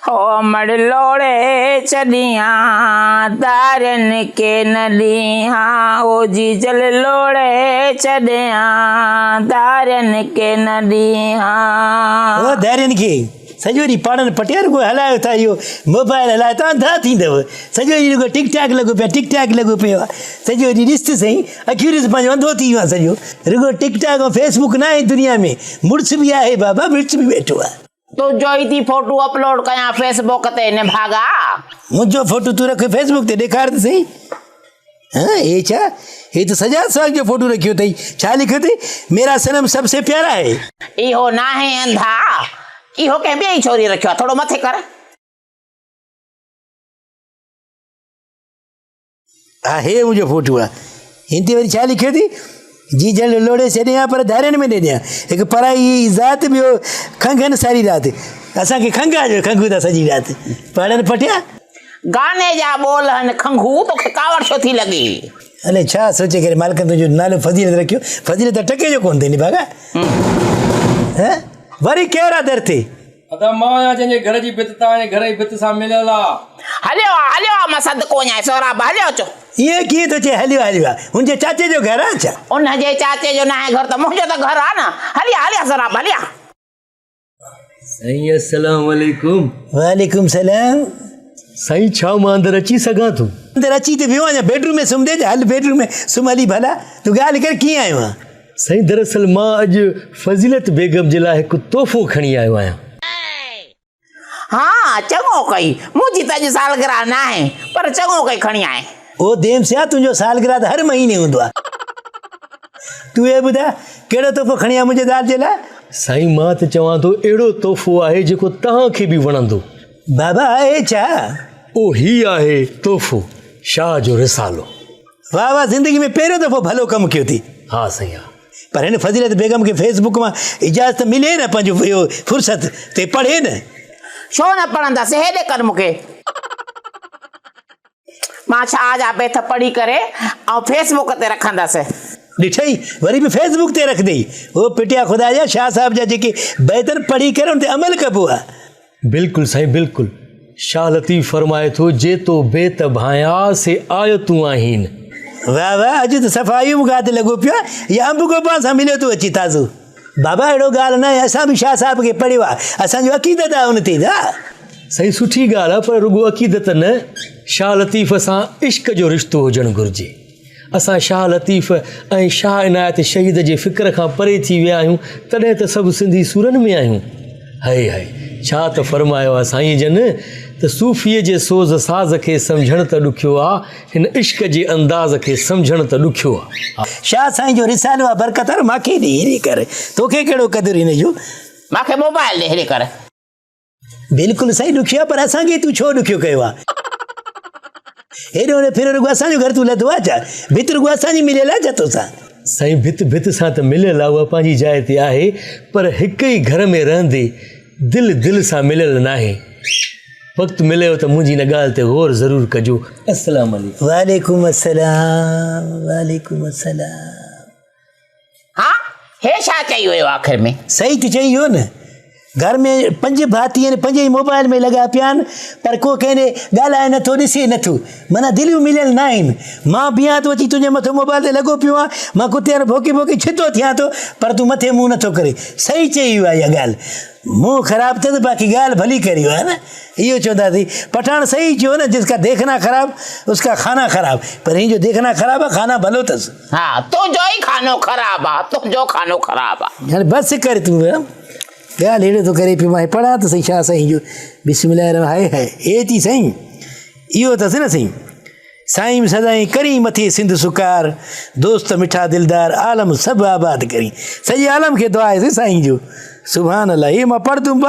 हो अमड़ लोड़े चलिया तारन के नदिया ओ जी जल लोड़े चलिया तारन के नदिया। ओ धारियनि खे सॼो ॾींहुं पाणनि पटियार को हलायो था इहो मोबाइल हलायो त अंधा थींदव। सॼो ॾींहुं रुॻो टिक टाक लॻो पियो टिक टाक लॻो पियो आहे। सॼो ॾींहुं ॾिस त सही अखियूं ॾिस पंहिंजो अंधो थी वियो आहे सॼो। रुॻो टिक टाक ऐं फेसबुक न आहे दुनिया में। मुड़ुस बि आहे बाबा मुड़ुस बि वेठो आहे। तुंहिंजो ई थी फोटू अपलोड कयां फेसबुक ते न भागा। मुंहिंजो फोटो तूं रख फेसबुक ते ॾेखार त सही। हाँ ये छा ये तो सजाद साहब जो फोटो रखियो अथई। छा लिखियो अथई मेरा सनम सबसे प्यारा है। इहो ना है अंधा इहो कंहिं ॿिए छोरी रखियो आहे। थोरो मथे कर। हा हे मुंहिंजो फोटो आहे। हिन ते वरी छा लिखियो अथई जी जल लोड़े छॾियां पर धारियनि में ॾियां। हिकु पराई ज़ात ॿियो खंघनि सारी राति। असांखे खंघ आहे जो खंघूं था सॼी राति। पाणनि पटिया गाने जा ॿोल आहिनि खंघू तोखे कावड़ छो थी लॻी। अले छा सोचे करे मालिक तुंहिंजो नालो फज़ीलत रखियो। फज़ीलत टके जो कोन थी भागा। हैं वरी केरु आहे दर ते। अदा मां आहियां जंहिंजे घर जी भित तव्हांजे घर जी भित सां मिलियल आहे। हलियो हलियो मां सदको आहियां सोराब हलियो अचो। ईअं कीअं थो चए हलियो हलियो आहे हुनजे चाचे जो घर आहे छा। उनजे चाचे जो न आहे घर त मुंहिंजो त घर आहे न। हलिया हलिया सोराब हलिया। साईं अस्सलाम वालेकुम। वालेकुम सलाम। साईं छा मां अंदरि अची सघां थो। अंदरि अची त वियो आहियां बेडरूम में सुम्ह दे हल बेडरूम में सुम्ह हली भला तूं ॻाल्हि कर कीअं आयो आहे। साईं दरअसल मां अॼु फज़ीलत बेगम जे लाइ हिकु तोहफ़ो खणी आयो आहियां। हाँ चङो कई मुंहिंजी त अॼु सालगिरह न आहे पर चङो कई खणी आए। ओ देम सिया तुंहिंजो सालगिरह त हर महीने हूंदो आहे। तूं इहे ॿुधाए कहिड़ो तोहफ़ो खणी आयो मुंहिंजे दाल जे लाइ। साईं मां त चवां थो अहिड़ो तोहफ़ो आहे जेको तव्हांखे बि वणंदो। बाबा आहे छा। ओ ही आहे तोहफ़ो शाह जो रिसालो। वाह वाह ज़िंदगी में पहिरियों दफ़ो भलो कमु कयो थी। हा साईं हा। पर हिन फज़ीलत बेगम खे फेसबुक मां इजाज़त मिले न पंहिंजो इहो फुर्सत ते पढ़े न। छो न पढ़ंदासीं हेॾे कर मूंखे। मां शाह जा बेथ पढ़ी करे ऐं फेसबुक ते रखंदसि। ॾिठई वरी बि फेसबुक ते रख दई। उहो पिटिया ख़ुदा जा शाह साहिब जा जेके बैतन पढ़ी करे उन ते अमल कबो आहे। बिल्कुलु साईं बिल्कुलु। शाह लतीफ़ फरमाए थो जे तो बेत भाया से आयतूं आहिनि। वाह वाह अॼु त सफ़ायूं मूंखे हथु लॻो पियो आहे। या अंब गोपा सां मिलियो तूं अची ताज़ो। बाबा अहिड़ो ॻाल्हि न आहे असां बि शाह साहिब खे पढ़ियो आहे असांजो अक़ीदत आहे उन ते। साईं सुठी ॻाल्हि आहे पर रुॻो अक़ीदत न शाह लतीफ़ सां इश्क जो रिश्तो हुजणु घुरिजे। असां शाह लतीफ़ ऐं शाह इनायत शहीद जे फ़िक्र खां परे थी विया आहियूं तॾहिं त सभु सिंधी सूरनि में आहियूं। हाय हाय छा त फरमायो आहे साईं जन त सूफ़ीअ जे सोज़ साज़ खे सम्झणु त ॾुखियो आहे हिन इश्क जे अंदाज़ खे सम्झणु त ॾुखियो आहे। शाह साईं जो रिसालो आहे बरकत आहे मूंखे ॾे हेॾे कर तोखे कहिड़ो क़दुरु हिन जो। मूंखे मोबाइल ॾे हेॾे कर। बिल्कुलु सही ॾुखियो आहे पर असांखे तूं छो ॾुखियो कयो आहे। हेॾो होॾे फिरो रुॻो असांजो घर तूं लधो आहे छा। भित रुॻो असांजी मिलियल आहे छा तोसां। साईं भित भित सां त मिलियल आहे उहा पंहिंजी जाइ ते आहे पर हिकु ई घर में रहंदे दिलि दिलि सां मिलियल न आहे। वक़्तु मिलेव त मुंहिंजी हिन ॻाल्हि ते गौर ज़रूरु कजो। अस्सलाम वालेकुम। वालेकुम अस्सलाम वालेकुम अस्सलाम। हाँ हे छा चई वियो आख़िर में। सही त चई हो न। घर में 5 भाती आहिनि 5 ई मोबाइल में लॻा पिया आहिनि पर को कंहिं ॻाल्हाए नथो ॾिसे नथो माना दिलियूं मिलियल न आहिनि। मां बीहां थो अची तुंहिंजे मथां मोबाइल ते लॻो पियो आहे मां कुते भोकी भोकी छितो थियां थो पर तूं मथे मुंहुं नथो करे। सही चई आहे इहा ॻाल्हि। मुंहुं ख़राबु अथसि बाक़ी ॻाल्हि भली करी आहे न। इहो चवंदासीं पठाण सही चयो न जिसका देखना ख़राब उसका खाना ख़राब पर हिन जो देखना ख़राब आहे खाना भलो अथसि। हा तुंहिंजो ई खानो ख़राबु आहे तुंहिंजो खानो ख़राबु आहे। हाणे बसि कर तूं ॻाल्हि हेॾो थो करे पियो मां पढ़ां त सही शाह साईं जो बिस्मिल्लाह हाय हाय ए थी साईं इहो अथसि न साईं। साईं सदाईं करी मथे सिंध सुकार दोस्त मिठा दिलदार आलम सभु आबाद करी सॼे आलम खे दुआ आहे साईं जो सुभान अल्लाह। इहे मां पढ़ंदुमि